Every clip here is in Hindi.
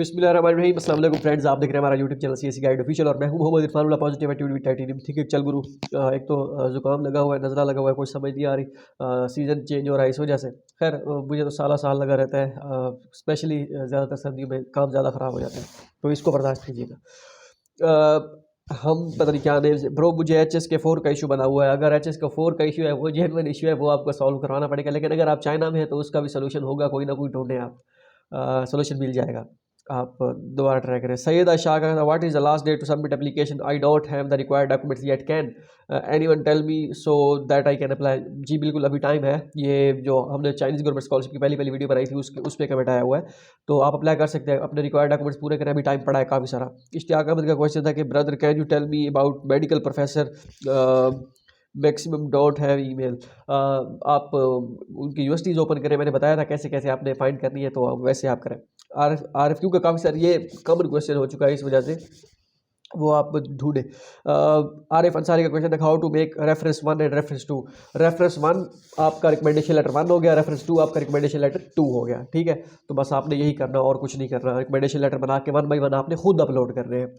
बिस्मिल्लाहिर्रहमानिर्रहीम। अस्सलाम वालेकुम फ्रेंड्स, आप देख रहे हैं हमारा YouTube channel CSC guide official और मैं हूं Mohammad Irfan positive attitude with titanium. ठीक है चल गुरु, एक तो जुकाम लगा हुआ है, नज़ला लगा हुआ है, कुछ समझ नहीं आ रही, सीज़न चेंज हो रहा है इस वजह से। खैर मुझे तो साल साल लगा रहता है, स्पेशली ज़्यादातर सर्दियों में काम ज़्यादा ख़राब हो जाता है, तो इसको बर्दाश्त कीजिएगा। हम पता नहीं क्या नेम से ब्रो, मुझे HSK4 का इशू बना हुआ है। अगर HSK4 का इशू है, वो जेन्युइन इशू है, वो आपको सॉल्व करवाना पड़ेगा। लेकिन अगर आप चाइना में हैं तो उसका भी सोल्यूशन होगा, कोई ना कोई ढूंढें आप, सोल्यूशन मिल जाएगा। आप दोबारा ट्राई करें। सैयद शाह का what is the last date to submit application? I don't have the required documents yet, can anyone tell me so that I can apply? जी बिल्कुल, अभी टाइम है। ये जो हमने चाइनीज़ गवर्नमेंट स्कॉलरशिप की पहली वीडियो बनाई थी उस पर कमेंट आया हुआ है, तो आप अप्लाई कर सकते हैं। अपने रिक्वायर्ड डॉक्यूमेंट्स पूरे करें, अभी टाइम पड़ा है काफ़ी सारा। इश्तियाक अहमद का क्वेश्चन था कि brother can you tell me about medical professor maximum don't have email. आप उनकी यूनिवर्सिटीज़ ओपन करें, मैंने बताया था कैसे कैसे आपने फाइंड करनी है, तो वैसे आप करें। RFQ का काफ़ी सारे ये कॉमन क्वेश्चन हो चुका है, इस वजह से वो आप ढूंढें। आरिफ अंसारी का क्वेश्चन है how to make reference 1 and reference 2। Reference 1 आपका रिकमेंडेशन लेटर 1 हो गया, रेफरेंस 2 आपका रिकमेंडेशन लेटर 2 हो गया। ठीक है, तो बस आपने यही करना और कुछ नहीं करना। रिकमेंडेशन लेटर बना के 1 बाई 1 आपने खुद अपलोड करने हैं।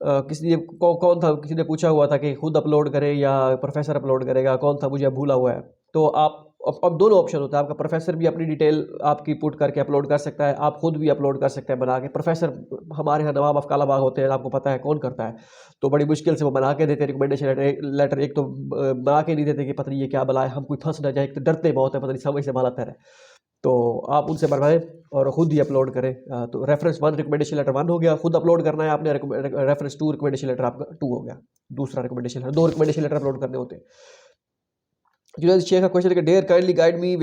किसी ने कौन था, किसी ने पूछा हुआ था कि खुद अपलोड करें या प्रोफेसर अपलोड करेगा, कौन था मुझे भूला हुआ है। तो आप अब दोनों ऑप्शन होता है आपका। प्रोफेसर भी अपनी डिटेल आपकी पुट करके अपलोड कर सकता है, आप खुद भी अपलोड कर सकते हैं बना के। प्रोफेसर हमारे यहाँ नवाब ऑफ कालाबाग होते हैं, आपको पता है कौन करता है, तो बड़ी मुश्किल से वो बना के देते हैं रिकमेंडेशन लेटर। एक तो बना के नहीं देते कि पता नहीं ये क्या बलाए, हम कोई फंस ना जाए, एक तो डरते बहुत है, पता नहीं समझ से बाला है। तो आप उनसे बनवाएं और ख़ुद ही अपलोड करें। तो रेफरेंस 1 रिकमेंडेशन लेटर 1 हो गया, खुद अपलोड करना है आपने। रेफरेंस 2 रिकमेंडेशन लेटर आपका 2 हो गया, दूसरा recommendation letter. 2 recommendation letter upload करने होते हैं। जुनैद शेख का क्वेश्चन है कि dear kindly guide me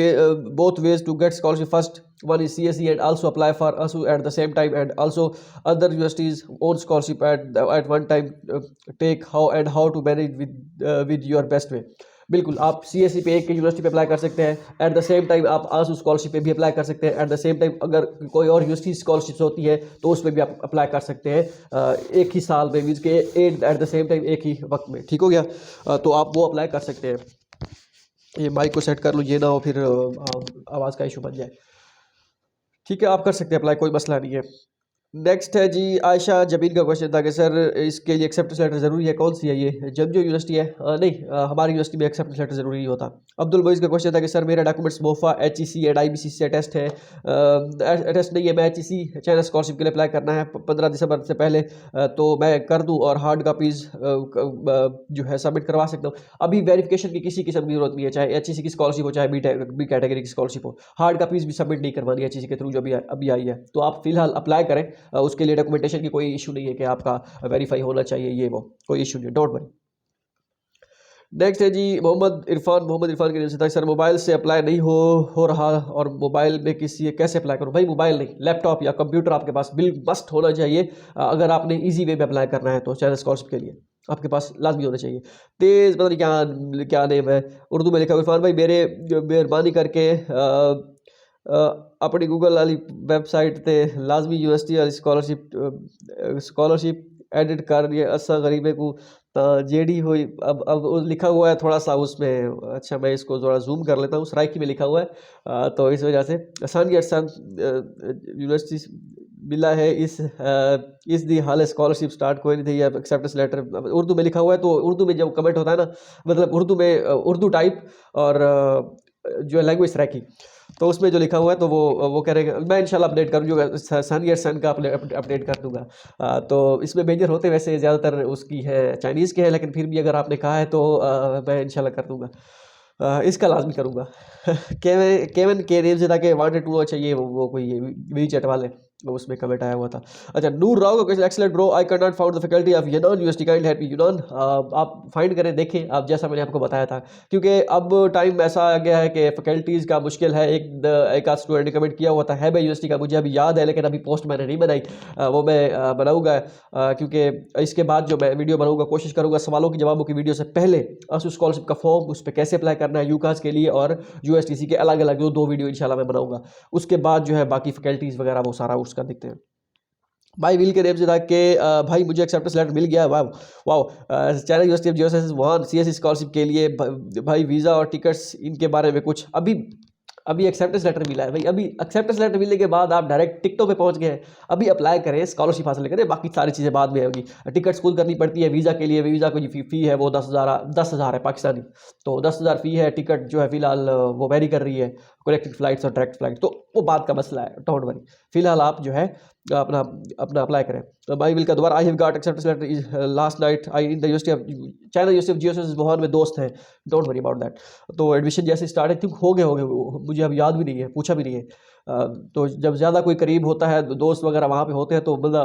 both ways to get scholarship. First one is CSE and also apply for ASU at the same time and also other universities own scholarship at one time take how to manage with your best way. बिल्कुल, आप CSE पे एक यूनिवर्सिटी पे अप्लाई कर सकते हैं, एट द सेम टाइम आप ASU स्कॉलरशिप पे भी अप्लाई कर सकते हैं। एट द सेम टाइम अगर कोई और यूनिवर्सिटी स्कॉलरशिप्स होती है तो उस पर भी आप अप्लाई कर सकते हैं एक ही साल में, मीन्स के एट द सेम टाइम, एक ही वक्त में। ठीक हो गया, तो आप वो अप्लाई कर सकते हैं। ये माइक को सेट कर लो, ये ना हो फिर आवाज़ का इशू बन जाए। ठीक है, आप कर सकते हैं अप्लाई, कोई मसला नहीं है। नेक्स्ट है जी आयशा जबीन का क्वेश्चन था कि सर इसके लिए एक्सेप्टेंस लेटर ज़रूरी है, कौन सी है ये? जब जो यूनिवर्सिटी है नहीं, हमारी यूनिवर्सिटी में एक्सेप्टेंस लेटर ज़रूरी नहीं होता। अब्दुल मोइज़ का क्वेश्चन था कि सर मेरा documents MOFA HEC and IBC से टेस्ट है, टेस्ट नहीं है, मैं HEC चाइना स्कॉलरशिप के लिए अप्लाई करना है 15 दिसंबर से पहले, तो मैं कर दूँ और हार्ड कापीज़ जो है सबमिट करवा सकता हूँ। अभी वेरिफिकेशन की किसी किस्म की जरूरत नहीं है, चाहे HEC की स्कॉलरशिप हो चाहे बी कैटेगरी की स्कॉलरशिप हो, हार्ड कापीज़ भी सबमिट नहीं करवानी HEC के थ्रू जो अभी आई है। तो आप फिलहाल अप्लाई करें, उसके लिए डॉक्यूमेंटेशन की कोई इशू नहीं है कि आपका वेरीफाई होना चाहिए, ये वो कोई इशू नहीं, डोंट वरी। नेक्स्ट है जी मोहम्मद इरफान के था सर मोबाइल से अप्लाई नहीं हो रहा और मोबाइल में किसी कैसे अप्लाई करूं? भाई मोबाइल नहीं, लैपटॉप या कंप्यूटर आपके पास बिल मस्ट होना चाहिए। अगर आपने इजी वे में अप्लाई करना है तो चाइना स्कॉलरशिप के लिए आपके पास लाजमी होना चाहिए। तेज़ पता नहीं क्या क्या नेम है, उर्दू में लिखा। इरफान भाई मेरे मेहरबानी करके अपनी गूगल वाली वेबसाइट पे लाजमी यूनिवर्सिटी वाली स्कॉलरशिप एडिट कर ये असा गरीबे को जेडी हुई। अब लिखा हुआ है थोड़ा सा उसमें, अच्छा मैं इसको थोड़ा जूम कर लेता हूँ, सराइकी में लिखा हुआ है, तो इस वजह से आसानी यूनिवर्सिटी मिला है इस दी हाल स्कॉलरशिप स्टार्ट कोई नहीं थी या एक्सेप्टेंस लेटर। उर्दू में लिखा हुआ है, तो उर्दू में जब कमेंट होता है ना, मतलब उर्दू में उर्दू टाइप और जो लैंग्वेज सराइकी, तो उसमें जो लिखा हुआ है तो वो कह रहे हैं। मैं इंशाल्लाह अपडेट कर दूँगा, सन का अपडेट कर दूँगा। तो इसमें मेजर होते वैसे ज़्यादातर उसकी है चाइनीज़ के हैं, लेकिन फिर भी अगर आपने कहा है तो मैं इंशाल्लाह कर दूँगा, इसका लाजमी करूँगा। केवन के नेम से था कि वांटेड टू चाहिए, वो कोई वी चैट वाले, उसमें कमेंट आया हुआ था। अच्छा, नूर राव का question, excellent bro, I can not found the faculty of यूनान यूनिवर्सिटी, काइंडली हेल्प मी। यूनान आप फाइंड करें, देखें आप, जैसा मैंने आपको बताया था, क्योंकि अब टाइम ऐसा आ गया है कि फैकल्टीज़ का मुश्किल है। एक आध स्टूडेंट ने कमेंट किया हुआ था है भाई यूनिवर्सिटी का, मुझे अभी याद है लेकिन अभी पोस्ट मैंने नहीं बनाई, वो मैं बनाऊँगा, क्योंकि इसके बाद जो मैं वीडियो बनाऊँगा कोशिश करूँगा सवालों की जवाबों की वीडियो से पहले ASU स्कॉलरशिप का फॉर्म, उस पर कैसे अप्लाई करना है यूकास के लिए और USTC के अलग अलग दो वीडियो इंशाल्लाह मैं बनाऊँगा। उसके बाद जो है बाकी फैकल्टीज़ वगैरह वो सारा उसका देखते हैं। भाई विल के नेम से था कि भाई मुझे एक्सेप्टेंस लेटर मिल गया, वाह वाह, चाइना यूनिवर्सिटी ऑफ जियोसाइंस वहाँ CSE स्कॉलरशिप के लिए। भाई वीज़ा और टिकट्स इनके बारे में कुछ अभी अभी एक्सेप्टेंस लेटर मिला है भाई, अभी एक्सेप्टेंस लेटर मिलने के बाद आप डायरेक्ट टिकटों पे पहुंच गए हैं। अभी अप्लाई करें, स्कॉलरशिप हासिल करें, बाकी सारी चीज़ें बाद में होगी। टिकट स्कूल करनी पड़ती है वीज़ा के लिए, वीज़ा को जो फ़ी है वो 10,000 है पाकिस्तानी, तो 10,000 फ़ी है। टिकट जो है फ़िलहाल वो वेरी कर रही है, कनेक्टिंग फ़्लाइट्स और डायरेक्ट फ़्लाइट, तो वो बात का मसला है, डोंट वरी। फिलहाल आप जो है अपना अपना अप्लाई करें। तो माई विल का दोबारा, I have got acceptance letter last night, I in the university of China, university of geoscience Wuhan में दोस्त हैं, डोंट वरी अबाउट दैट। तो एडमिशन जैसे स्टार्ट है, क्योंकि हो गए मुझे अब याद भी नहीं है, पूछा भी नहीं है। तो जब ज़्यादा कोई करीब होता है, दोस्त वगैरह वहाँ पे होते हैं, तो बंदा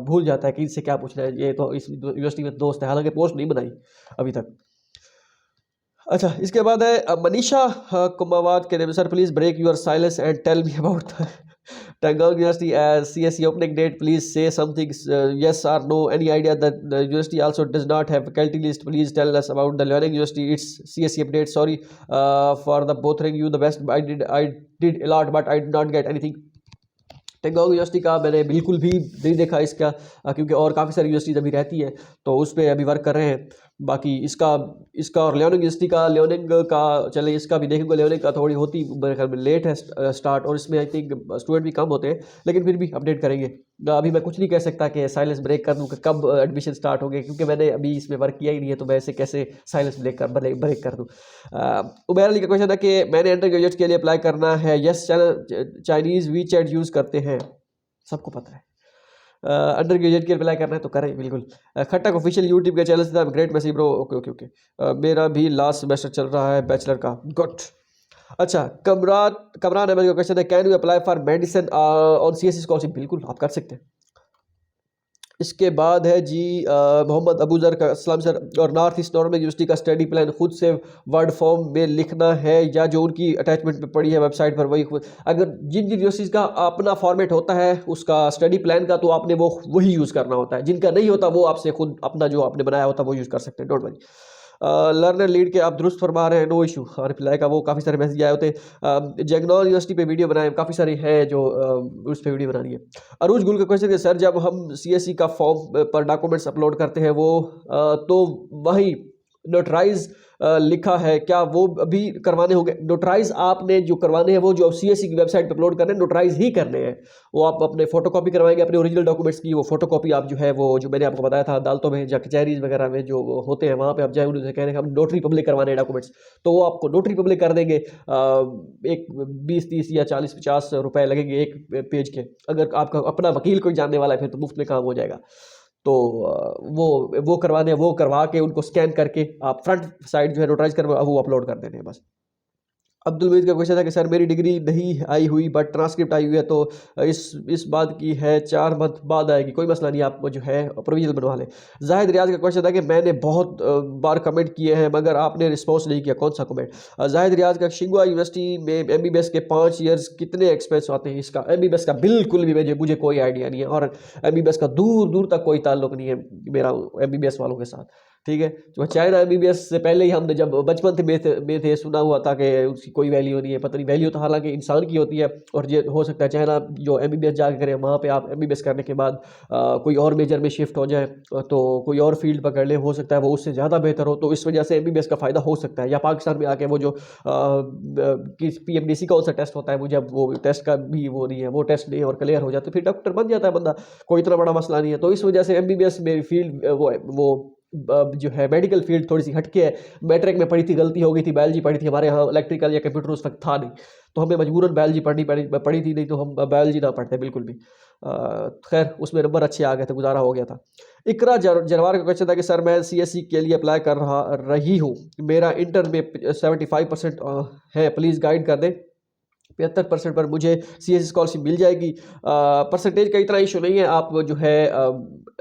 भूल जाता है कि इससे क्या पूछना है, ये तो इस यूनिवर्सिटी में दोस्त है, हालांकि पोस्ट नहीं बनाई अभी तक। अच्छा, इसके बाद है मनीषा कुमावत के name, sir please break your silence and tell me about Tangong University as CSE opening date. Please say something, yes or no. Any idea that the university also does not have faculty list? Please tell us about the Learning University. It's CSE update. Sorry for the bothering you. The best I did a lot, but I did not get anything. Tiangong University का मैंने बिल्कुल भी नहीं देखा इसका, क्योंकि और काफ़ी सारी यूनिवर्सिटीज अभी रहती है, तो उस पर अभी वर्क कर रहे हैं। बाकी इसका और लियोनिंग यूनिवर्सिटी का, लियोनिंग का चले, इसका भी देखेंगे। लियोनिंग का थोड़ी होती मेरे ख्याल में लेट है स्टार्ट, और इसमें आई थिंक स्टूडेंट भी कम होते हैं, लेकिन फिर भी अपडेट करेंगे। अभी मैं कुछ नहीं कह सकता कि साइलेंस ब्रेक कर दूँ कि कब एडमिशन स्टार्ट हो गए, क्योंकि मैंने अभी इसमें वर्क किया ही नहीं है, तो मैं इसे कैसे साइलेंस ब्रेक कर दूँ। उमेर अली का क्वेश्चन है कि मैंने अंडर ग्रेजुएट के लिए अप्लाई करना है, yes Chinese WeChat use करते हैं, सबको पता है। अंडर ग्रेजुएट के अप्लाई करना है तो करें बिल्कुल। खट्टक ऑफिशियल यूट्यूब के चैनल से, great message bro, okay okay okay. मेरा भी लास्ट सेमेस्टर चल रहा है बैचलर का, गुड। अच्छा, कमरान अहमद का क्वेश्चन है, can you apply for medicine on CSE scholarship? बिल्कुल आप कर सकते हैं। इसके बाद है जी मोहम्मद अबूजर का, अस्सलाम सर, और नॉर्थ ईस्ट नॉर्मल यूनिवर्सिटी का स्टडी प्लान खुद से वर्ड फॉर्म में लिखना है या जो उनकी अटैचमेंट पे पड़ी है वेबसाइट पर वही खुद? अगर जिन यूनिवर्सिटीज़ का अपना फॉर्मेट होता है उसका स्टडी प्लान का, तो आपने वही यूज़ करना होता है। जिनका नहीं होता वो आपसे खुद अपना जो आपने बनाया होता है वो यूज़ कर सकते हैं, डोंट वरी। लर्नर लीड के आप दुरुस्त फरमा रहे हैं, नो इशू। रिप्लाई का वो काफ़ी सारे मैसेज आए होते हैं। जगनौर यूनिवर्सिटी पे वीडियो बनाए, काफ़ी सारी है जो उस पर वीडियो बनानी है। अरूज गुल का क्वेश्चन है, सर जब हम CSE का फॉर्म पर डॉक्यूमेंट्स अपलोड करते हैं वो तो वही नोटराइज लिखा है, क्या वो अभी करवाने होंगे? नोटराइज आपने जो करवाने हैं वो जो CSE की वेबसाइट पर अपलोड करने हैं, नोटराइज ही करने हैं। वो आप अपने फोटोकॉपी करवाएंगे अपने ओरिजिनल डॉक्यूमेंट्स की, वो फोटोकॉपी आप जो है वो जो मैंने आपको बताया था अदालतों में या कचहरीज वगैरह में जो होते हैं, वहाँ पे आप जाए उनसे कह रहे हैं हम नोटरी पब्लिक करवाने हैं डॉक्यूमेंट्स, तो वो आपको नोटरी पब्लिक कर देंगे। एक 20-30 या 40-50 रुपए लगेंगे एक पेज के। अगर आपका अपना वकील कोई जानने वाला है फिर तो मुफ्त में काम हो जाएगा। तो वो करवाने, वो करवा के उनको स्कैन करके आप फ्रंट साइड जो है नोटराइज करवा वो अपलोड कर देने हैं बस। अब्दुल मजीद का क्वेश्चन है कि सर मेरी डिग्री नहीं आई हुई बट ट्रांसक्रिप्ट आई हुई है, तो इस बात की है 4 मंथ बाद आएगी, कोई मसला नहीं, आप जो है प्रोविजनल बनवा लें। जाहिद रियाज का क्वेश्चन है कि मैंने बहुत बार कमेंट किए हैं मगर आपने रिस्पॉन्स नहीं किया, कौन सा कमेंट? जाहिद रियाज का, शिंगुआ यूनिवर्सिटी में MBBS के 5 ईयर्स कितने एक्सपेंस आते हैं इसका? MBBS का बिल्कुल भी मुझे कोई आइडिया नहीं है, और MBBS का दूर दूर तक कोई ताल्लुक नहीं है मेरा MBBS वालों के साथ, ठीक है। जो चाइना MBBS से पहले ही हमने जब बचपन में थे सुना हुआ था कि उसकी कोई वैल्यू नहीं है, पता नहीं वैल्यू तो हालांकि इंसान की होती है, और ये हो सकता है चाइना जो MBBS जाकर करें वहाँ पे आप MBBS करने के बाद कोई और मेजर में शिफ्ट हो जाए तो कोई और फील्ड पकड़ ले, हो सकता है वो उससे ज़्यादा बेहतर हो, तो इस वजह से MBBS का फ़ायदा हो सकता है। या पाकिस्तान में आके वो जो PMDC कौन सा टेस्ट होता है, मुझे अब वो टेस्ट का भी वो नहीं है, वो टेस्ट नहीं और क्लियर हो जाता है फिर डॉक्टर बन जाता है बंदा, कोई इतना बड़ा मसला नहीं है। तो इस वजह से MBBS मेरी फील्ड वो जो है मेडिकल फील्ड थोड़ी सी हटके है। मैट्रिक में पढ़ी थी, गलती हो गई थी, बायोलॉजी पढ़ी थी, हमारे यहाँ इलेक्ट्रिकल या कंप्यूटर उस वक्त था नहीं, तो हमें मजबूरन बायोलॉजी पढ़ी थी, नहीं तो हम बायोलॉजी ना पढ़ते बिल्कुल भी। खैर उसमें नंबर अच्छे आ गए थे, गुजारा हो गया था। इकरा जरवार का क्वेश्चन था कि सर मैं CSE के लिए अप्लाई कर रही हूँ, मेरा इंटर में 75% है, प्लीज़ गाइड कर दें। 75% पर मुझे CSE स्कॉलरशिप मिल जाएगी। परसेंटेज का इतना इशू नहीं है, आप जो है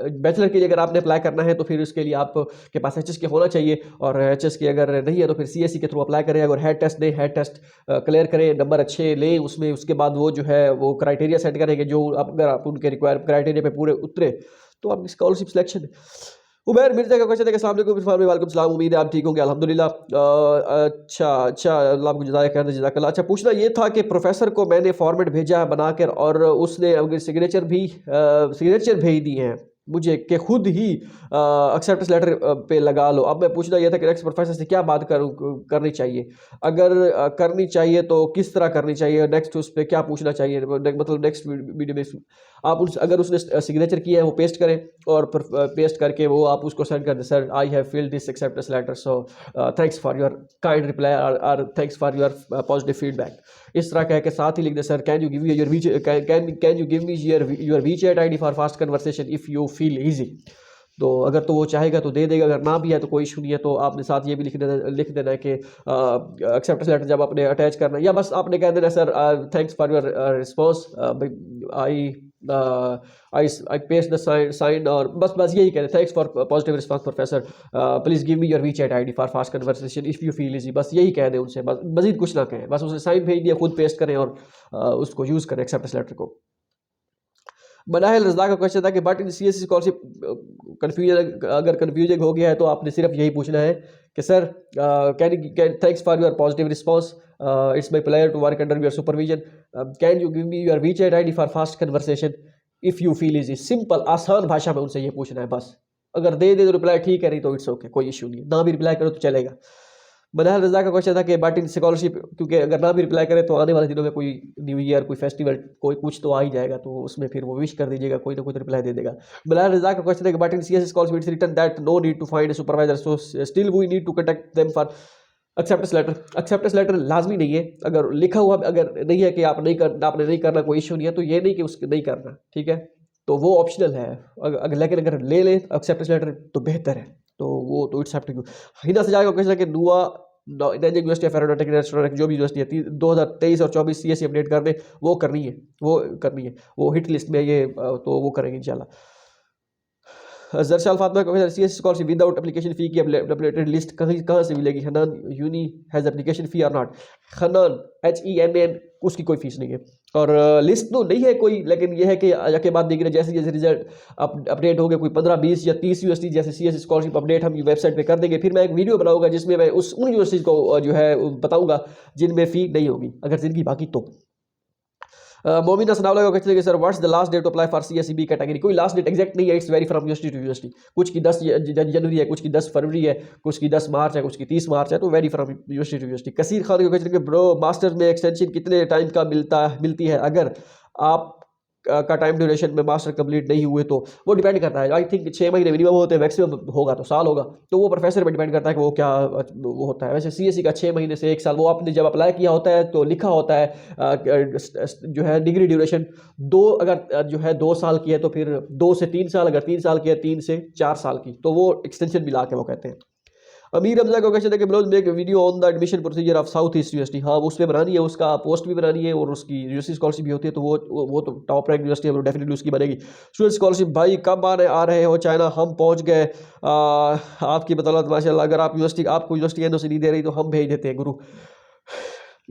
बैचलर के लिए अगर आपने अप्लाई करना है तो फिर उसके लिए आपके पास HSK के होना चाहिए, और HSK के अगर नहीं है तो फिर CSE के थ्रू अप्लाई करें। अगर हेड टेस्ट दें, हेड टेस्ट क्लियर करें, नंबर अच्छे लें उसमें, उसके बाद वो जो है वो क्राइटेरिया सेट करेंगे, जो अगर आप उनके रिक्वायर क्राइटेरिया पे पूरे उतरे तो आपकी स्कॉलरशिप सिलेक्शन। उमैर मिर्जा का क्वेश्चन है कि अस्सलाम वालेकुम इरफान भाई, वालेकुम सलाम, उम्मीद है आप ठीक होंगे, अल्हम्दुलिल्लाह। अच्छा अल्लाह आपको जज़ाय खैर दे, जज़ाकल्लाह। अच्छा, पूछना ये था कि प्रोफेसर को मैंने फॉर्मेट भेजा है बनाकर और उसने सिग्नेचर भेज दी हैं, मुझे कि खुद ही एक्सेप्टेंस लेटर पे लगा लो। अब मैं पूछना यह था कि नेक्स्ट प्रोफेसर से क्या बात करनी चाहिए, अगर करनी चाहिए तो किस तरह करनी चाहिए, नेक्स्ट उस पर क्या पूछना चाहिए, मतलब नेक्स्ट वीडियो में आप अगर उसने सिग्नेचर किया है वो पेस्ट करें और पेस्ट करके वो आप उसको सेंड कर दें, sir I have filled this acceptance letter, so thanks for your kind reply और thanks for your positive feedback. इस तरह कह के साथ ही लिख दे, sir can you give me your can you give me your WeChat ID for fast conversation if you feel easy. तो अगर तो वो चाहेगा तो दे देगा, अगर ना भी है तो कोई इशू नहीं है। तो आपने साथ ये भी लिख देना है कि एक्सेप्टेंस लेटर जब आपने अटैच करना है, या बस आपने कह देना sir thanks for your response I I paste the sign, और बस यही कहते हैं, thanks for positive response professor, please give me your WeChat ID for fast conversation if you feel easy. बस यही कह दें उनसे, बस मजीद कुछ ना कहें, बस उसे साइन भेज दिया, खुद पेस्ट करें और उसको यूज़ करें एक्सेप्टेंस लेटर को। बनाहिल रज़ा का क्वेश्चन था कि but in CSE scholarship confusion, अगर कन्फ्यूजिंग हो गया है तो आपने सिर्फ यही पूछना है कि sir can thanks for your positive response, it's my pleasure to work under your supervision, can you give me your WeChat ID for fast conversation if you feel easy. Simple आसान भाषा में उनसे ये पूछना है बस। अगर दे तो रिप्लाई ठीक है, नहीं तो इट्स ओके, कोई इशू नहीं है, ना भी रिप्लाई करो तो चलेगा। मनाहल रज़ा का क्वेश्चन था कि बट इन स्कॉलरशिप, क्योंकि अगर ना भी रिप्लाई करे तो आने वाले दिनों में कोई न्यू ईयर, कोई फेस्टिवल, कोई कुछ तो आ ही जाएगा, तो उसमें फिर वो विश कर दीजिएगा, कोई ना कोई तो रिप्लाई दे देगा। मनाहल रज़ा का क्वेश्चन है कि but in CSE scholarship it's written that no need to find a supervisor, so still we need to contact them for acceptance letter. Acceptance letter लाजमी नहीं है, अगर लिखा हुआ अगर नहीं है कि आपने नहीं करना, कोई इशू नहीं है, तो ये नहीं कि उसके नहीं करना, ठीक है, तो वो ऑप्शनल है। लेकिन अगर ले ले एक्सेप्टेंस लेटर तो बेहतर है, तो वो तो it's up to you. Hina से जाएगा क्वेश्चन कि NUAA Nanjing University of Aeronautic and Astronautics जो भी यूनिवर्सिटी है 2023 और 24 CSE अपडेट कर दे, वो करनी है, वो हिट लिस्ट में ये तो वो करेंगे इंशाल्लाह। जरशाल फातिमा को CSE scholarship without application fee की अपडेटेड लिस्ट कहाँ से मिलेगी? Henan uni has application fee और नॉट? हनान HENAN उसकी कोई फीस नहीं है, और लिस्ट तो नहीं है कोई, लेकिन यह है कि के बाद देख रहे जैसे जैसे रिजल्ट अपडेट हो गए, कोई 15, 20 या 30 यूनिवर्सिटी जैसे CSE स्कॉलरशिप अपडेट हम वेबसाइट पे कर देंगे। फिर मैं एक वीडियो बनाऊंगा जिसमें मैं उन यूनिवर्सिटीज़ को जो है बताऊंगा जिनमें फ़ी नहीं होगी, अगर जिनकी बाकी तो। मोमिना सनावला का क्वेश्चन है कि sir what's the last date to apply for CSE category? कोई लास्ट डेट एग्जैक्ट नहीं है, it's vary from university to university. कुछ की 10 जनवरी है, कुछ की 10 फरवरी है, कुछ की 10 मार्च है, कुछ की 30 मार्च है, तो vary from university to university. Kaseer Khan का क्वेश्चन है कि ब्रो मास्टर्स में एक्सटेंशन कितने टाइम का मिलती है अगर आप का टाइम ड्यूरेशन में मास्टर कंप्लीट नहीं हुए तो? वो डिपेंड करता है, आई थिंक 6 महीने मिनिमम होते हैं, मैक्सिमम होगा तो साल होगा, तो वो प्रोफेसर पे डिपेंड करता है कि वो क्या वो होता है। वैसे CSE का 6 महीने से 1 साल, वो आपने जब अप्लाई किया होता है तो लिखा होता है जो है डिग्री ड्यूरेशन 2, अगर जो है 2 साल की है तो फिर 2 से 3 साल, अगर 3 साल की है 3 से 4 साल की, तो वो एक्सटेंशन मिला के वो कहते हैं। अमीर हमजा का क्वेश्चन है कि blouse make video on the admission procedure of south east university. हाँ, उस पर बनानी है, उसका पोस्ट भी बनानी है, और उसकी यूनिवर्सिटी स्कॉलरशिप भी होती है, तो वो तो टॉप रैंक यूनिवर्सिटी है, वो डेफिनेटली उसकी बनेगी। स्टूडेंट स्कॉलरशिप भाई कब आ रहे हो चाइना? हम पहुंच गए आपकी बदौलत माशाल्लाह। अगर आपको यूनिवर्सिटी NOC नहीं दे रही तो हम भेज देते हैं गुरु।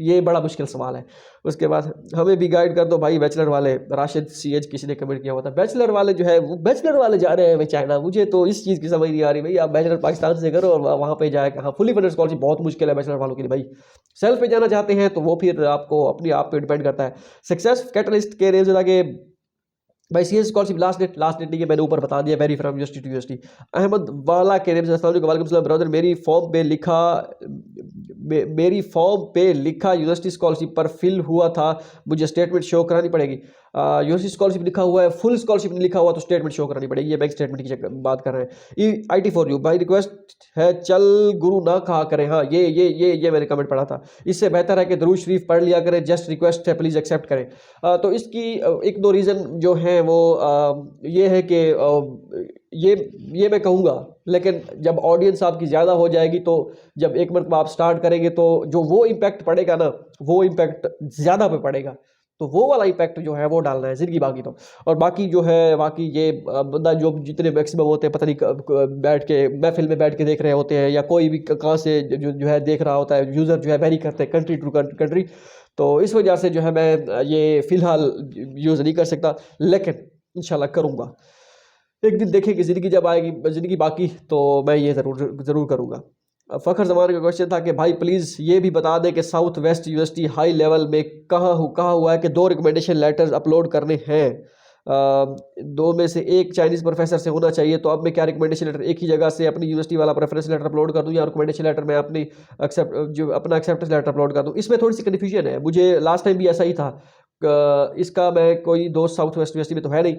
ये बड़ा मुश्किल सवाल है। उसके बाद हमें भी गाइड कर दो भाई बैचलर वाले, राशिद CH किसी ने कमेंट किया हुआ था। बैचलर वाले जो है वो बैचलर वाले जा रहे हैं भाई चाइना, मुझे तो इस चीज़ की समझ नहीं आ रही भाई। आप बैचलर पाकिस्तान से करो और वहाँ पे जाए, हाँ फुली फंडेड स्कॉलरशिप बहुत मुश्किल है बैचलर वालों के लिए भाई। सेल्फ पे जाना चाहते हैं तो वो फिर आपको अपने आप पे डिपेंड करता है। सक्सेस कैटलिस्ट के रेंज लगे भाई CSE स्कॉलरशिप लास्ट डेट नहीं है, मैंने ऊपर बता दिया, vary from university to university. Ahmed वाला के नेम से वालेकुम सलाम ब्रदर, मेरी फॉर्म पे लिखा यूनिवर्सिटी स्कॉलरशिप पर फिल हुआ था, मुझे स्टेटमेंट शो करानी पड़ेगी? यूनिवर्सिटी स्कॉलरशिप लिखा हुआ है, फुल स्कॉलरशिप नहीं लिखा हुआ तो स्टेटमेंट शो करानी पड़ेगी। ये बैंक स्टेटमेंट की बात कर रहे हैं। IT फॉर यू भाई रिक्वेस्ट है चल गुरु ना कहा करें। हाँ ये मैंने कमेंट पढ़ा था, इससे बेहतर है कि दरूद शरीफ पढ़ लिया करें, जस्ट रिक्वेस्ट है प्लीज़ एक्सेप्ट करें। तो इसकी 1-2 रीज़न जो हैं वो ये है कि ये मैं कहूँगा, लेकिन जब ऑडियंस आपकी ज़्यादा हो जाएगी तो जब एक मरतबा आप स्टार्ट करेंगे तो जो वो इम्पैक्ट पड़ेगा ना, वो इम्पैक्ट ज़्यादा पे पड़ेगा, तो वो वाला इम्पैक्ट जो है वो डालना है ज़िंदगी बाकी तो। और बाकी जो है बाकी ये बंदा जो जितने मैक्सिमम होते हैं पता नहीं बैठ के महफिल में बैठ के देख रहे होते हैं, या कोई भी कहाँ से जो है देख रहा होता है, यूज़र जो है वेरी करते हैं कंट्री टू कंट्री, तो इस वजह से जो है मैं ये फ़िलहाल यूज़ नहीं कर सकता, लेकिन इंशाल्लाह करूँगा। एक दिन देखेंगे ज़िंदगी जब आएगी, ज़िंदगी बाकी, तो मैं ये ज़रूर करूँगा। फ़खर ज़मान का क्वेश्चन था कि भाई प्लीज़ ये भी बता दें कि south west university high level में कहाँ हुआ है कि 2 रिकमेंडेशन लेटर्स अपलोड करने हैं, दो में से एक चाइनीज़ प्रोफेसर से होना चाहिए, तो अब मैं क्या रिकमेंडेशन लेटर एक ही जगह से अपनी यूनिवर्सिटी वाला प्रेफरेंस लेटर अपलोड कर दूं या रिकमेंडेशन लेटर में अपनी अपना एक्सेप्टेंस लेटर अपलोड कर दूं? इसमें थोड़ी सी कन्फ्यूजन है। मुझे लास्ट टाइम भी ऐसा ही था। इसका मैं कोई दोस्त साउथ वेस्ट यूनिवर्सिटी में तो है नहीं।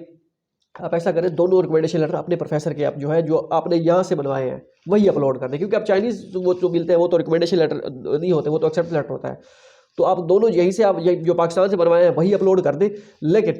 आप ऐसा करें, दोनों रिकमेंडेशन लेटर अपने प्रोफेसर के आप जो है जो आपने यहाँ से बनवाए हैं वही अपलोड कर दें, क्योंकि आप चाइनीज़ वो जो मिलते हैं वो तो रिकमेंडेशन लेटर नहीं होते, वो तो एक्सेप्ट लेटर होता है। तो आप दोनों यहीं से आप ये जो पाकिस्तान से बनवाए हैं वही अपलोड कर दें। लेकिन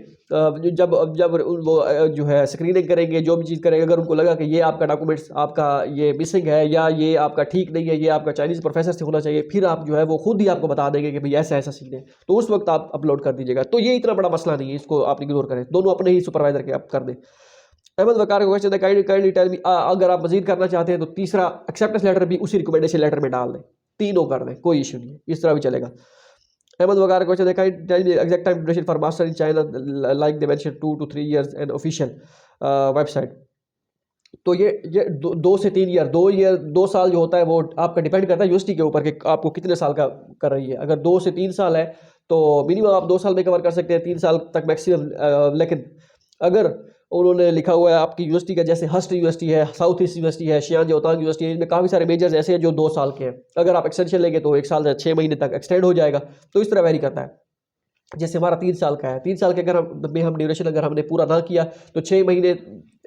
जब जब वो जो है स्क्रीनिंग करेंगे, जो भी चीज़ करेंगे, अगर उनको लगा कि ये आपका डॉक्यूमेंट्स आपका ये मिसिंग है या ये आपका ठीक नहीं है, ये आपका चाइनीज़ प्रोफेसर से होना चाहिए, फिर आप जो है वो खुद ही आपको बता देंगे कि भाई ऐसा ऐसा सीन है, तो उस वक्त आप अपलोड कर दीजिएगा। तो ये इतना बड़ा मसला नहीं है, इसको आप इग्नोर करें, दोनों अपने ही सुपरवाइजर के आप कर दें। अहमद वकार का क्वेश्चन है, काइंडली टेल मी, अगर आप मजीद करना चाहते हैं तो तीसरा एक्सेप्टेंस लेटर भी उसी रिकमेंडेशन लेटर में डाल दें, तीनों कर दें, कोई इशू नहीं है, इस तरह भी चलेगा। अहमद वकार का क्वेश्चन है, kindly tell me exact time duration for master in China like they mention 2 to 3 years and official website. तो ये 2 से 3 ईयर, 2 ईयर 2 साल जो होता है वो आपका डिपेंड करता है यूनिवर्सिटी के ऊपर कि आपको कितने साल का कर रही है। अगर 2 से 3 साल है तो मिनिमम आप 2 साल में कवर कर सकते हैं, 3 साल तक मैक्सिमम। लेकिन अगर उन्होंने लिखा हुआ है आपकी यूनिवर्सिटी का, जैसे हस्ट यूनिवर्सिटी है, साउथ ईस्ट यूनिवर्सिटी है, शियांग यूनिवर्सिटी है, इनमें काफ़ी सारे मेजर्स ऐसे हैं जो 2 साल के हैं। अगर आप एक्सटेंशन लेंगे तो 1 साल से 6 महीने तक एक्सटेंड हो जाएगा। तो इस तरह वेरी करता है। जैसे हमारा 3 साल का है, 3 साल के अगर हम ड्यूरेशन अगर हमने पूरा ना किया तो 6 महीने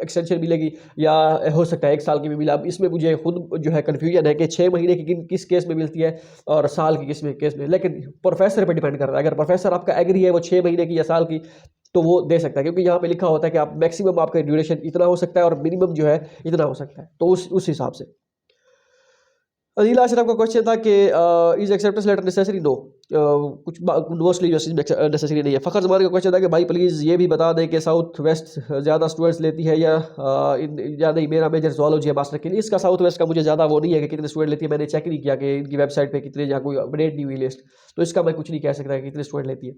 एक्सटेंशन मिलेगी, या हो सकता है 1 साल की भी मिला। अब इसमें मुझे खुद जो है कन्फ्यूजन है कि 6 महीने की किस केस में मिलती है और साल की किस केस में। लेकिन प्रोफेसर पे डिपेंड करता है, अगर प्रोफेसर आपका एग्री है वो 6 महीने की या साल की तो वो दे सकता है, क्योंकि यहाँ पे लिखा होता है कि आप मैक्सिमम आपका ड्यूरेशन इतना हो सकता है और मिनिमम जो है इतना हो सकता है, तो उस हिसाब से। अनिल अशरफ का क्वेश्चन था कि is acceptance letter necessary? No, कुछ मोस्टली नेसेसरी नहीं है। फ़खर जमान का क्वेश्चन था कि भाई प्लीज़ ये भी बता दें कि साउथ वेस्ट ज़्यादा स्टूडेंट्स लेती है या नहीं, मेरा मेजर ज़ूलॉजी है मास्टर के लिए। इसका साउथ वेस्ट का मुझे ज़्यादा वो नहीं है कि कितने स्टूडेंट लेती है, मैंने चेक नहीं किया कि इनकी वेबसाइट पर कितने, या कोई अपडेट नहीं हुई लिस्ट, तो इसका मैं कुछ नहीं कह सकता कि कितने स्टूडेंट लेती है।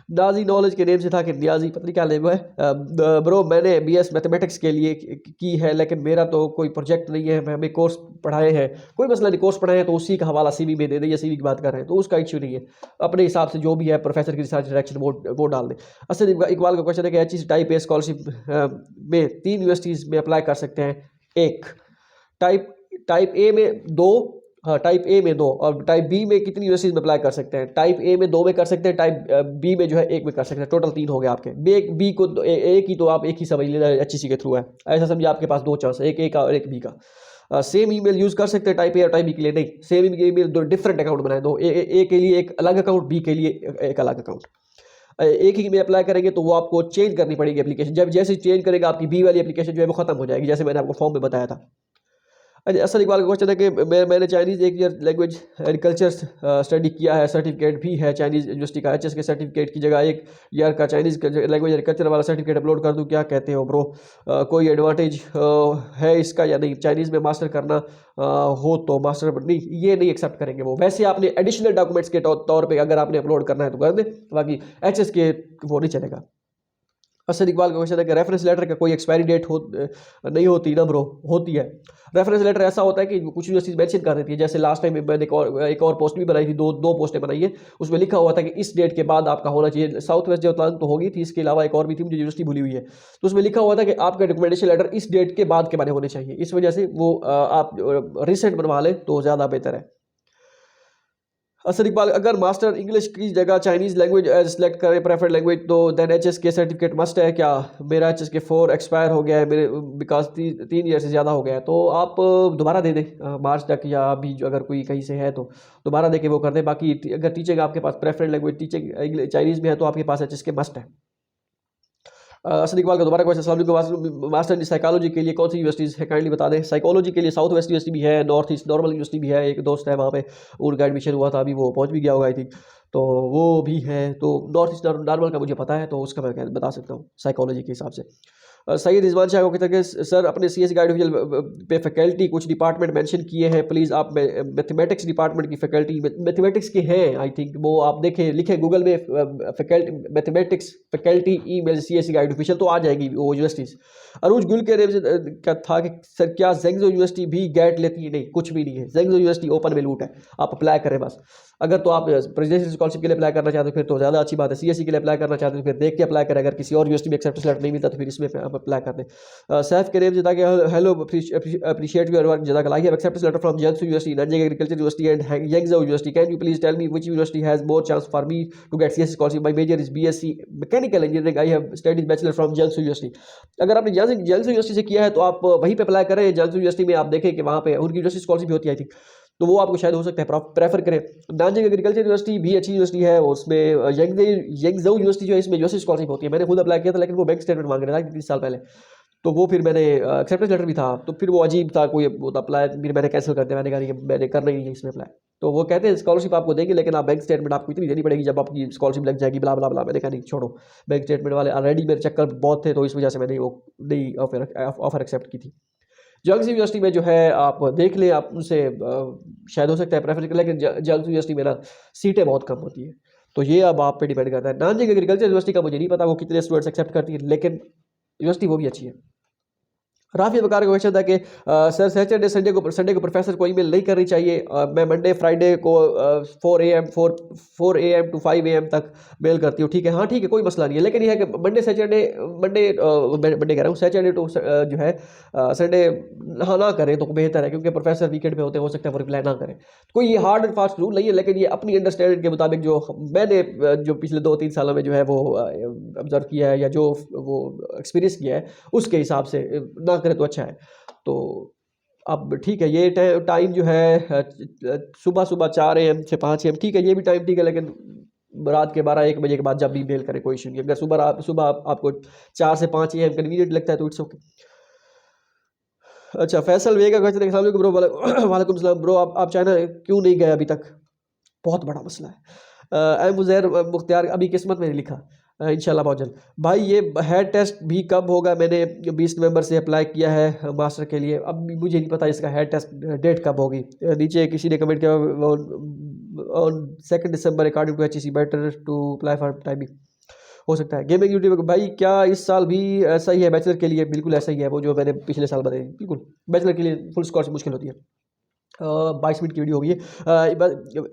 नाजी नॉलेज के नेम से था कि नियाजी, पता नहीं क्या नेम है। ब्रो मैंने बीएस मैथमेटिक्स के लिए की है, लेकिन मेरा तो कोई प्रोजेक्ट नहीं है, हमें कोर्स पढ़ाए हैं। कोई मसला नहीं, कोर्स पढ़ाए हैं तो उसी का हवाला सीवी में दे दें, या सीवी की बात कर रहे हैं तो उसका इशू नहीं है। अपने हिसाब से जो भी है प्रोफेसर की रिसर्च डायरेक्शन वो डाल दें। असद इकबाल का क्वेश्चन है कि एच टाइप ए स्कॉलरशिप में 3 यूनिवर्सिटीज़ में अप्लाई कर सकते हैं, एक टाइप ए में 2, हाँ टाइप ए में 2, और टाइप बी में कितनी यूनिवर्सिटीज में अप्लाई कर सकते हैं? टाइप ए में 2 में कर सकते हैं, टाइप बी में जो है 1 में कर सकते हैं। टोटल 3 हो गए आपके। बी को एक ही तो आप एक ही समझ लेना, एचईसी के थ्रू है, ऐसा समझिए आपके पास 2 चांस है, एक ए का और एक बी का। सेम ईमेल यूज़ कर सकते हैं टाइप ए और टाइप बी के लिए? नहीं, सेम ईमेल, 2 डिफरेंट अकाउंट बनाए दो, ए के लिए एक अलग अकाउंट, बी के लिए एक अलग अकाउंट। एक ही में अप्लाई करेंगे तो वो आपको चेंज करनी पड़ेगी एप्लीकेशन, जब जैसे चेंज करेगा आपकी बी वाली एप्लीकेशन जो है वो खत्म हो जाएगी, जैसे मैंने आपको फॉर्म में बताया था। असद इकबाल का क्वेश्चन है कि मैंने Chinese 1 year language agriculture study किया है, सर्टिफिकेट भी है चाइनीज़ यूनिवर्सिटी का, एचएस के सर्टिफिकेट की जगह 1 ईयर का चाइनीज़ लैंग्वेज एग्रीकल्चर वाला सर्टिफिकेट अपलोड कर दूं, क्या कहते हो ब्रो? कोई एडवांटेज है इसका या नहीं? चाइनीज़ में मास्टर करना हो तो मास्टर नहीं, ये नहीं एक्सेप्ट करेंगे वो। वैसे आपने एडिशनल डॉक्यूमेंट्स के तौर पर अगर आपने अपलोड करना है तो कर दें, बाकी एचएस के वो नहीं चलेगा। असद इकबाल का क्वेश्चन है कि रेफरेंस लेटर का कोई एक्सपायरी डेट नहीं होती ना ब्रो? होती है। रेफरेंस लेटर ऐसा होता है कि कुछ यूनिवर्सिटीज मेंशन कर देती है, जैसे लास्ट टाइम मैंने एक और पोस्ट भी बनाई थी, दो पोस्टें बनाई है, उसमें लिखा हुआ था कि इस डेट के बाद आपका होना चाहिए। साउथ वेस्ट जोतलांग तो होगी थी, इसके अलावा एक और भी थी, मुझे यूनिवर्सिटी भूली हुई है, तो उसमें लिखा हुआ था कि आपका रिकमेंडेशन लेटर इस डेट के बाद के बने होने चाहिए। इस वजह से वो आप रिसेंट बनवा लें तो ज़्यादा बेहतर है। असद इकबाल, अगर मास्टर इंग्लिश की जगह चाइनीज़ लैंग्वेज सेलेक्ट करें प्रेफर्ड लैंग्वेज तो देन एचएस के सर्टिफिकेट मस्ट है क्या? मेरा एचएस के 4 एक्सपायर हो गया है मेरे, बिकॉज 3 ईयर से ज़्यादा हो गया है, तो आप दोबारा दे दें मार्च तक, या अभी जो अगर कोई कहीं से है तो दोबारा दे के वो कर दें। बाकी अगर टीचिंग आपके पास प्रेफर्ड लैंग्वेज टीचिंग चाइनीज़ में है तो आपके पास एचएस के मस्ट है। असद इकबाल का दोबारा क्वेश्चन, मास्टर इन साइकोलॉजी के लिए कौन सी यूनिवर्सिटीज़ है काइंडली बता दें। साइकोलॉजी के लिए साउथ वेस्ट यूनिवर्सिटी भी है, नॉर्थ ईस्ट नॉर्मल यूनिवर्सिटी भी है, एक दोस्त है वहाँ पे, उनका एडमिशन हुआ था, अभी वो पहुँच भी गया होगा आई थिंक, तो वो भी है। तो नॉर्थ ईस्ट नॉर्मल का मुझे पता है, तो उसका मैं बता सकता हूँ साइकोलॉजी के हिसाब से। सैयद रिजवान शाह को कहते हैं कि सर अपने सी एस गाइड पे फैकल्टी कुछ डिपार्टमेंट मेंशन किए हैं, प्लीज़ आप मैथमेटिक्स डिपार्टमेंट की फैकल्टी मैथमेटिक्स के हैं आई थिंक, वो आप देखें लिखें गूगल में faculty mathematics faculty email C S guide official, तो आ जाएगी वो यूनिवर्सिटीज़। अरूज गुल के का था कि सर क्या जेंगजो यूनिवर्सिटी भी गैट लेती है? नहीं, कुछ भी नहीं है, जेंगजो यूनिवर्सिटी ओपन में लूट है, आप अप्लाई करें बस। अगर तो आप प्रेसिडेंशियल स्कॉलरशिप के लिए अप्लाई करना चाहते हो फिर तो ज़्यादा अच्छी बात है, सीएससी के लिए अप्लाई करना चाहते हो फिर देख के अप्लाई करें, अगर किसी और यूनिवर्सिटी में एक्सेप्टेंस लेटर नहीं मिलता तो फिर इसमें आप अप्लाई कर दें। सैफ के नेम जदा कि हेलो अप्रिशिएट योर वर्क जदा, I have acceptance letter from Jiangsu University, Nanjing Agriculture University and Yangzhou University, can you please tell me which university has more chance for me to get CSC scholarship, my major is BSc mechanical engineering, I have studied bachelor from Jiangsu University. अगर आपने जियांगसू यूनिवर्सिटी से किया है तो आप वहीं पे अप्लाई करें, जियांगसू यूनिवर्सिटी में आप देखें कि वहाँ पे उनकी यूनिवर्सिटी स्कॉलरशिप भी होती है आई थिंक, तो वो आपको शायद हो सकता है प्रेफर करें। नानजिंग एग्रीकल्चर यूनिवर्सिटी भी अच्छी यूनिवर्सिटी है, उसमें यंगजो यूनिवर्सिटी जो है इसमें यूनिवर्सिटी स्कॉलरशिप होती है, मैंने खुद अप्लाई किया था लेकिन वो बैंक स्टेटमेंट मांग रहा था 30 साल पहले, तो वो फिर मैंने एक्सेप्टेंस लेटर भी था तो फिर वो अजीब था, कोई वो अप्लाई फिर मैंने कैंसिल कर दिया, मैंने कहा कि मैंने करना ही नहीं है इसमें अप्लाई। तो वो कहते हैं स्कॉलरशिप आपको देंगे लेकिन आप बैंक स्टेटमेंट आपको इतनी देनी पड़ेगी जब आपकी स्कॉलरशिप लग जाएगी, ब्ला ब्ला ब्ला। मैंने कहा नहीं छोड़ो, बैंक स्टेटमेंट वाले ऑलरेडी मेरे चक्कर बहुत थे तो इस वजह से मैंने वो नहीं ऑफर एक्सेप्ट की थी। जियांगसू यूनिवर्सिटी में जो है आप देख लें, आप उनसे शायद हो सकता है प्रेफर करें, लेकिन जियांगसू यूनिवर्सिटी में ना सीटें बहुत कम होती है, तो ये अब आप पे डिपेंड करता है। नानजिंग एग्रीकल्चर यूनिवर्सिटी का मुझे नहीं पता वो कितने स्टूडेंट्स एक्सेप्ट करती है, लेकिन यूनिवर्सिटी वो भी अच्छी है। राफी बकार का क्वेश्चन था कि सर सैटरडे संडे को प्रोफेसर को ईमेल नहीं करनी चाहिए, मैं मंडे फ्राइडे को 4 AM टू 5 AM तक मेल करती हूँ, ठीक है, हाँ ठीक है कोई मसला नहीं है, लेकिन यह है कि मंडे कह रहा हूँ सैटरडे टू जो है संडे हाँ ना करें तो बेहतर है, क्योंकि प्रोफेसर वीकेंड पे होते हैं, हो सकता है वो रिप्लाई ना करें। कोई ये हार्ड एंड फास्ट रूल नहीं है, लेकिन ये अपनी अंडरस्टैंडिंग के मुताबिक जो मैंने जो पिछले 2-3 सालों में जो है वो ऑब्जर्व किया है या जो वो एक्सपीरियंस किया है उसके हिसाब से ना करें तो अच्छा है। तो अब ठीक है, ये टाइम जो है सुबह 4 AM से 5 AM ठीक है, ये भी टाइम ठीक है, लेकिन रात के 12-1 बजे के बाद जब भी मेल करें कोई इशू नहीं। अगर सुबह आपको 4 से 5 AM कन्वीनियंट लगता है तो इट्स ओके। अच्छा, फैसल वेगा का क्वेश्चन है, अस्सलाम वालेकुम ब्रो। वालेकुम सलाम ब्रो, आप चाइना क्यों नहीं गए अभी तक? बहुत बड़ा मसला है। मुज़ैर मुख्तियार अभी किस्मत में नहीं लिखा, इंशाल्लाह बहुत जल्द। भाई ये हेड टेस्ट भी कब होगा? मैंने 20 नवंबर से अप्लाई किया है मास्टर के लिए, अब मुझे नहीं पता इसका हेड टेस्ट डेट कब होगी। नीचे किसी ने कमेंट किया on 2 December according to HEC, better to apply for timing. हो सकता है गेमिंग यूट्यूब भाई क्या इस साल भी ऐसा ही है बैचलर के लिए? बिल्कुल ऐसा ही है, वो जो मैंने पिछले साल बताई, बिल्कुल बैचलर के लिए फुल स्कॉलरशिप मुश्किल होती है। 22 मिनट की वीडियो होगी।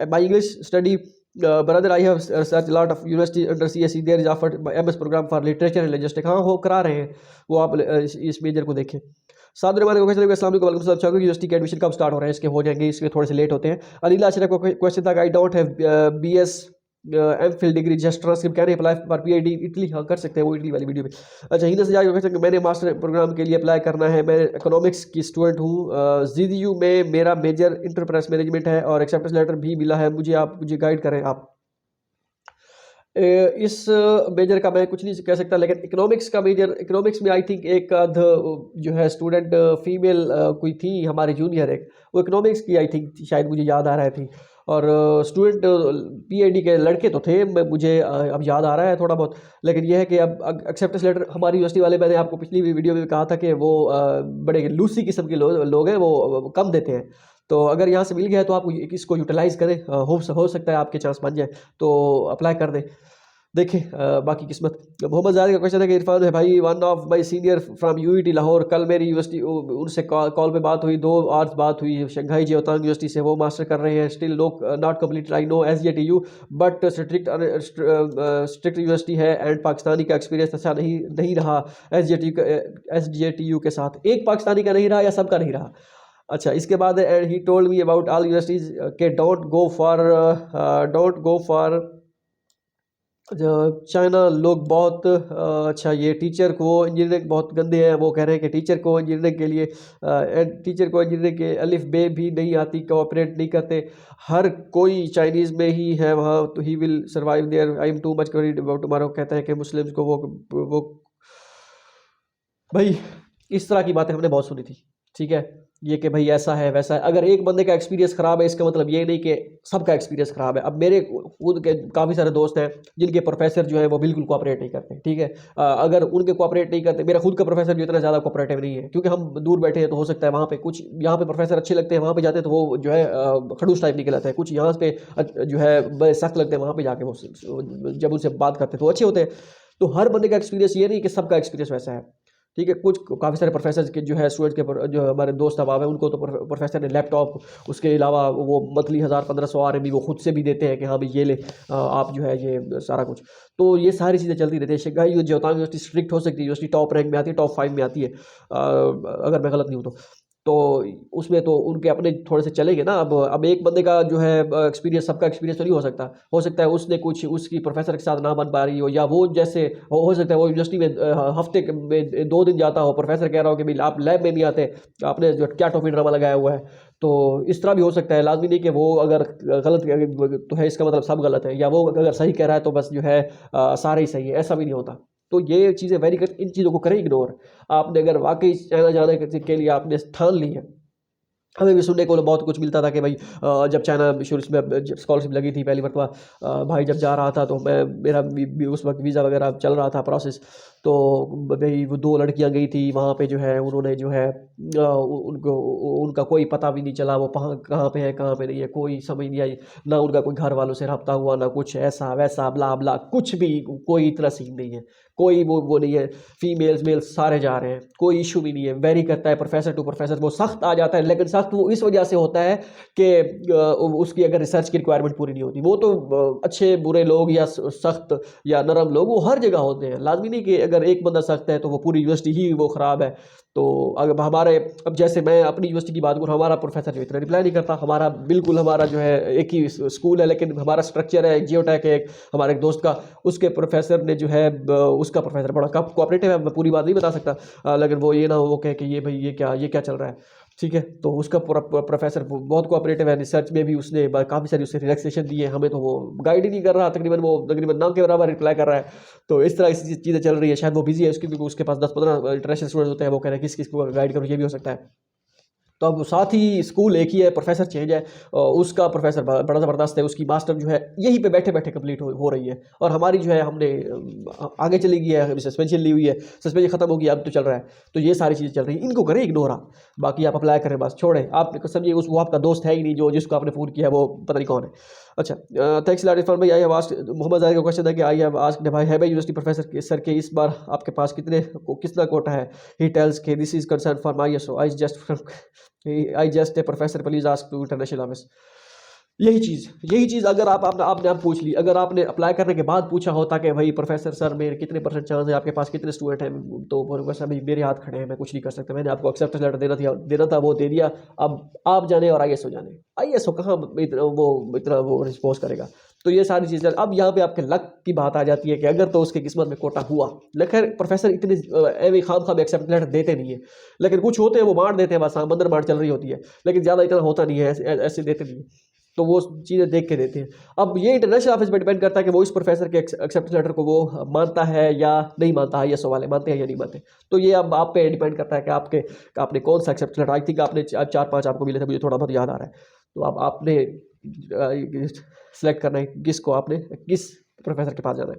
My English study brother I have search lot of university under CSE there is offered MS program for literature and linguistics. हाँ हो करा रहे हैं वो, आप इस मेजर को देखें। सादर रहमान को क्वेश्चन, अस्सलाम वालेकुम वालेकुम सलाम, यूनिवर्सिटी के एडमिशन कब स्टार्ट हो रहे हैं? इसके हो जाएंगे, इसमें थोड़े से लेट होते हैं। अनिल अशरफ को क्वेश्चन था, आई don't have BS MPhil degree just transcript, can apply for PhD Italy? हाँ कर सकते हैं, वो इटली वाली वीडियो में। अच्छा, हिना सजाद का क्वेश्चन, मैंने मास्टर प्रोग्राम के लिए अप्लाई करना है, मैं इकोनॉमिक्स की स्टूडेंट हूँ, ZU में मेरा मेजर इंटरप्राइज मैनेजमेंट है और एक्सेप्टेंस लेटर भी मिला है मुझे, आप मुझे गाइड करें। आप इस मेजर का मैं कुछ नहीं कह सकता, लेकिन इकोनॉमिक्स का मेजर, इकोनॉमिक्स में आई थिंक एक आध जो है स्टूडेंट फीमेल कोई थी हमारी जूनियर, एक वो इकोनॉमिक्स की आई थिंक शायद मुझे याद आ रहा थी, और स्टूडेंट PhD के लड़के तो थे, मुझे अब याद आ रहा है थोड़ा बहुत। लेकिन यह है कि अब एक्सेप्टेंस लेटर हमारी यूनिवर्सिटी वाले, मैंने आपको पिछली वीडियो में कहा था कि वो बड़े लूसी किस्म के लोग हैं, वो कम देते हैं, तो अगर यहाँ से मिल गया है तो आप इसको यूटिलाइज़ करें, हो सकता है आपके चांस बन जाए, तो अप्लाई कर दें। देखें बाकी किस्मत। मोहम्मद जाहिद का क्वेश्चन है कि इरफान है भाई, one of my senior from UET Lahore, कल मेरी यूनिवर्सिटी उनसे कॉल पे बात हुई, 2 आवर्स बात हुई, शंघाई जियोतांग यूनिवर्सिटी से, वो मास्टर कर रहे हैं, still not complete, I know SJTU but strict university है एंड पाकिस्तानी का एक्सपीरियंस अच्छा नहीं रहा SJTU के साथ। एक पाकिस्तानी का नहीं रहा या सबका नहीं रहा? अच्छा, इसके बाद he told me about all universities के डोंट गो फॉर चाइना लोग बहुत अच्छा, ये टीचर को इंजीनियरिंग बहुत गंदे हैं, वो कह रहे हैं कि टीचर को इंजीनियरिंग के लिए टीचर को इंजीनियरिंग के अलिफ बे भी नहीं आती, कोऑपरेट नहीं करते, हर कोई चाइनीज़ में ही है वहाँ, तो he will survive there, I am too much worried about tomorrow. कहते हैं कि मुस्लिम्स को वो भाई इस तरह की बातें हमने बहुत सुनी थी, ठीक है, ये कि भाई ऐसा है वैसा है। अगर एक बंदे का एक्सपीरियंस ख़राब है इसका मतलब ये नहीं कि सबका एक्सपीरियंस ख़राब है। अब मेरे खुद के काफ़ी सारे दोस्त हैं जिनके प्रोफेसर जो है वो बिल्कुल कोऑपरेट नहीं करते, ठीक है। अगर उनके कोऑपरेट नहीं करते, मेरा खुद का प्रोफेसर जो इतना ज़्यादा कोऑपरेटिव नहीं है, क्योंकि हम दूर बैठे हैं तो हो सकता है वहाँ पे कुछ, यहाँ पे प्रोफेसर अच्छे लगते हैं, वहाँ पे जाते हैं तो वो जो है खड़ूस टाइप निकल आता है। कुछ यहाँ पे जो है बड़े सख्त लगते हैं, वहाँ पे जाके वो जब उनसे बात करते हैं तो अच्छे होते हैं। तो हर बंदे का एक्सपीरियंस ये नहीं कि सबका एक्सपीरियंस वैसा है, ठीक है। कुछ काफ़ी सारे प्रोफेसर के जो है स्टूडेंट्स के जो हमारे दोस्त अहबाब हैं उनको तो प्रोफेसर ने लैपटॉप, उसके अलावा वो मंथली 1000-1500 RMB वो खुद से भी देते हैं कि हाँ भाई ये ले, आप जो है ये सारा कुछ। तो ये सारी चीज़ें चलती रहती है। शंघाई ज्योतांग यूनिवर्सिटी स्ट्रिक्ट हो सकती है, यूनिवर्सिटी टॉप रैंक में आती है, टॉप 5 में आती है, अगर मैं गलत नहीं हूँ तो उसमें तो उनके अपने थोड़े से चलेंगे ना। अब एक बंदे का जो है एक्सपीरियंस, सबका एक्सपीरियंस तो नहीं हो सकता है उसने कुछ उसकी प्रोफेसर के साथ ना बन पा रही हो, या वो जैसे हो सकता है वो यूनिवर्सिटी में हफ्ते में 2 दिन जाता हो, प्रोफेसर कह रहा हो कि भाई आप लैब में नहीं आते, आपने जो क्या टॉपिक ड्रामा लगाया हुआ है। तो इस तरह भी हो सकता है, लाजमी नहीं कि वो अगर गलत तो है इसका मतलब सब गलत है, या वो अगर सही कह रहा है तो बस जो है सारे ही सही है, ऐसा भी नहीं होता। तो ये चीज़ें वेरी कर, इन चीज़ों को करें इग्नोर। आपने अगर वाकई चाइना जाने के लिए आपने ठान ली है, हमें भी सुनने को बहुत कुछ मिलता था कि भाई जब चाइना शुरू में जब स्कॉलरशिप लगी थी पहली मरतबा, भाई जब जा रहा था तो मैं मेरा भी उस वक्त वीज़ा वगैरह चल रहा था प्रोसेस। तो भाई वो 2 लड़कियां गई थी वहाँ पे, जो है उन्होंने जो है उनको उनका कोई पता भी नहीं चला, वो कहाँ पे है कहाँ पे नहीं है, कोई समझ नहीं आई। ना उनका कोई घर वालों से रब्ता हुआ, ना कुछ ऐसा वैसा ब्ला ब्ला, कुछ भी कोई इतना सीन नहीं है, कोई वो नहीं है। फीमेल्स मेल्स सारे जा रहे हैं, कोई इशू भी नहीं है। वेरी करता है प्रोफेसर टू प्रोफेसर, वो सख्त आ जाता है, लेकिन सख्त वो इस वजह से होता है कि उसकी अगर रिसर्च की रिक्वायरमेंट पूरी नहीं होती। वो तो अच्छे बुरे लोग या सख्त या नरम लोग वो हर जगह होते हैं, लाजमी नहीं कि अगर एक बंदा सख्त है तो वो पूरी यूनिवर्सिटी ही वो ख़राब है। तो अगर हमारे, अब जैसे मैं अपनी यूनिवर्सिटी की बात करूँ, हमारा प्रोफेसर जो इतना रिप्लाई नहीं करता, हमारा बिल्कुल, हमारा जो है एक ही स्कूल है लेकिन हमारा स्ट्रक्चर है, जियोटेक है हमारे एक दोस्त का, उसके प्रोफेसर ने जो है उसका प्रोफेसर बड़ा कोऑपरेटिव है, मैं पूरी बात नहीं बता सकता, लेकिन वो ये ना हो वो कहे कि ये भाई ये क्या चल रहा है, ठीक है। तो उसका पूरा प्रोफेसर बहुत कोऑपरेटिव है, रिसर्च में भी उसने काफ़ी सारी उससे रिलैक्सेशन दी है हमें, तो वो गाइड ही नहीं कर रहा, तकरीबन नाम के बराबर रिप्लाई कर रहा है। तो इस तरह की चीज़ें चल रही है। शायद वो बिजी है क्योंकि उसके पास 10-15 इंटरनेशनल स्टूडेंट्स होते हैं, वो कह रहे हैं किस किस को गाइड करूँ, ये भी हो सकता है। तो अब साथ ही स्कूल एक ही है, प्रोफेसर चेंज है, उसका प्रोफेसर बड़ा ज़बरदस्त है, उसकी मास्टर जो है यहीं पे बैठे बैठे कंप्लीट हो रही है, और हमारी जो है हमने आगे चली गई है, अभी सस्पेंशन ली हुई है, सस्पेंशन खत्म हो गया, अब तो चल रहा है। तो ये सारी चीज़ें चल रही हैं, इनको करें इग्नोर आप, बाकी आप अप्लाई करें बस, छोड़ें। आप समझिए वो आपका दोस्त है ही नहीं, जो जिसको आपने फ़ोन किया है वो पता नहीं कौन है। अच्छा, थैंक्स लॉट इरफान भाई। आई हैव आस्क्ड, मोहम्मद ज़ाहिर का क्वेश्चन है कि आई हैव आस्क्ड भाई, है भाई यूनिवर्सिटी प्रोफेसर सर के इस बार आपके पास कितना कोटा है? ही टेल्स के this is concern for my SO, I just a professor please ask to international office. यही चीज़ अगर आपने आप पूछ ली, अगर आपने अप्लाई करने के बाद पूछा होता कि भाई प्रोफेसर सर मेरे कितने % चांस है, आपके पास कितने स्टूडेंट हैं, तो बोलूँगा सर भाई मेरे हाथ खड़े हैं, मैं कुछ नहीं कर सकता, मैंने आपको एक्सेप्टेंस लेटर देना था वो दे दिया, अब आप जाने और ISO जाने। ISO कहाँ इतना वो रिस्पॉन्स करेगा। तो ये सारी चीज़ें, अब यहाँ पे आपके लक की बात आ जाती है कि अगर तो उसके किस्मत में कोटा हुआ, लेकिन प्रोफेसर इतने एवं खाम एक्सेप्टेंस लेटर देते नहीं है, लेकिन कुछ होते हैं वो बांट देते हैं, बस बंदर बांट चल रही होती है, लेकिन ज़्यादा इतना होता नहीं है, ऐसे देते नहीं है। तो वो चीज़ें देख के देते हैं। अब ये इंटरनेशनल ऑफिस पे डिपेंड करता है कि वो इस प्रोफेसर के एक्सेप्टेंस लेटर को वो मानता है या नहीं मानता है, ये सवाल है, मानते हैं या नहीं मानते। तो ये अब आप पे डिपेंड करता है कि आपने कौन सा एक्सेप्टेंस लेटर, आई थिंक आपने 4-5 आपको मिले थे, मुझे थोड़ा बहुत याद आ रहा है। तो अब आपने सेलेक्ट करना है किसको, आपने किस प्रोफेसर के पास जाना है।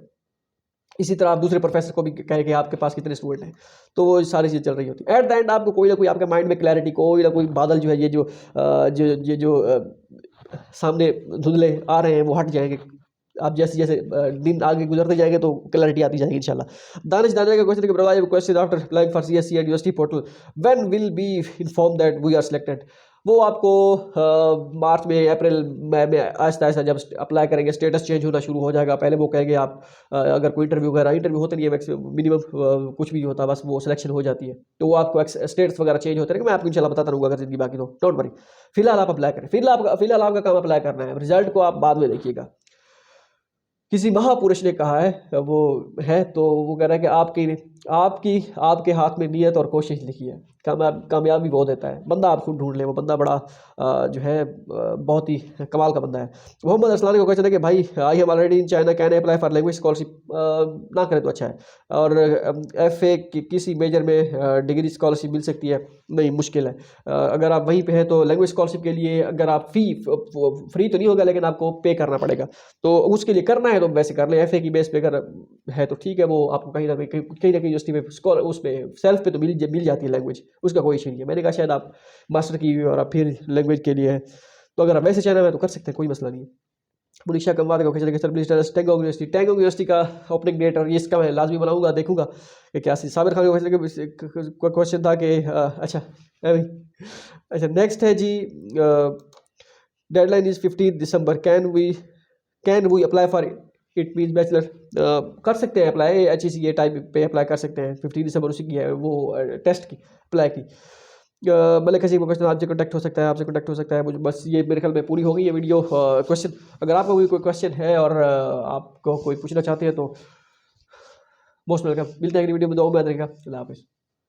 इसी तरह आप दूसरे प्रोफेसर को भी कहें कि आपके पास कितने स्टूडेंट हैं, तो वो सारी चीज़ चल रही होती है। एट द एंड आपको कोई ना कोई आपके माइंड में क्लैरिटी, कोई ना कोई बादल जो है, सामने धुंधले आ रहे हैं वो हट जाएंगे। आप जैसे जैसे दिन आगे गुजरते जाएंगे तो क्लैरिटी आती जाएगी इंशाल्लाह। दानिश दानिया का क्वेश्चन है कि bro, I have question after applying for CSC and university portal, when will be inform that we are selected? वो आपको मार्च में, अप्रैल में आहिस्ता आहिस्ता जब अप्लाई करेंगे स्टेटस चेंज होना शुरू हो जाएगा। पहले वो कहेंगे आप अगर कोई इंटरव्यू होते नहीं है, मिनिमम कुछ भी नहीं होता, बस वो सिलेक्शन हो जाती है, तो वो आपको स्टेटस वगैरह चेंज होते रहेंगे। मैं आपको इंशाल्लाह बताता रहूँगा अगर जिंदगी बाकी तो, डोंट वरी। फिलहाल आप अप्लाई करें, फिलहाल आपका काम अप्लाई करना है, रिजल्ट को आप बाद में देखिएगा। किसी महापुरुष ने कहा है, वो है तो वो कह रहा है कि आपकी आपकी आपके हाथ में नीयत और कोशिश लिखी है, कामयाबी बहुत देता है। बंदा आप खुद ढूंढ ले, वो बंदा बड़ा जो है बहुत ही कमाल का बंदा है। मोहम्मद अरसलान को क्वेश्चन है कि भाई I am already in China, can apply for language scholarship? ना करें तो अच्छा है। और FA की किसी मेजर में डिग्री स्कॉलरशिप मिल सकती है? नहीं, मुश्किल है। अगर आप वहीं पे हैं तो लैंग्वेज स्कॉलरशिप के लिए अगर आप फ्री तो नहीं होगा, लेकिन आपको पे करना पड़ेगा। तो उसके लिए करना है तो वैसे कर लें। FA की बेस पे अगर है तो ठीक है, वो आपको कहीं ना कहीं यूनिवर्सिटी में उसमें सेल्फ पे तो मिल जाती है लैंग्वेज, उसका कोई इशू नहीं है। मैंने कहा शायद आप मास्टर की और आप फिर लैंग्वेज के लिए है, तो अगर आप वैसे चाहना है तो कर सकते हैं, कोई मसला नहीं है। मुनीषा कमवार को sir please tell us Tiangong University का ओपनिंग डेट, और ये इसका मैं लाजमी बनाऊंगा, देखूंगा कि क्या साबिर खान का क्वेश्चन था कि अच्छा अच्छा नेक्स्ट है जी, deadline is 15 December, can we apply for it means bachelor? कर सकते हैं अप्लाई, HECA टाइम पे अप्लाई कर सकते हैं। 15 दिसंबर उसी की है, वो टेस्ट की अप्लाई की। मलिक हसीब का क्वेश्चन आपसे कांटेक्ट हो सकता है, आपसे कांटेक्ट हो सकता है मुझे। बस ये मेरे ख्याल में पूरी हो गई ये वीडियो। क्वेश्चन अगर आपको कोई क्वेश्चन है और आपको कोई पूछना चाहते हैं तो मोस्ट वेलकम। मिलते हैं अगली वीडियो में, दो में रहेगा। अल्लाह हाफिज़।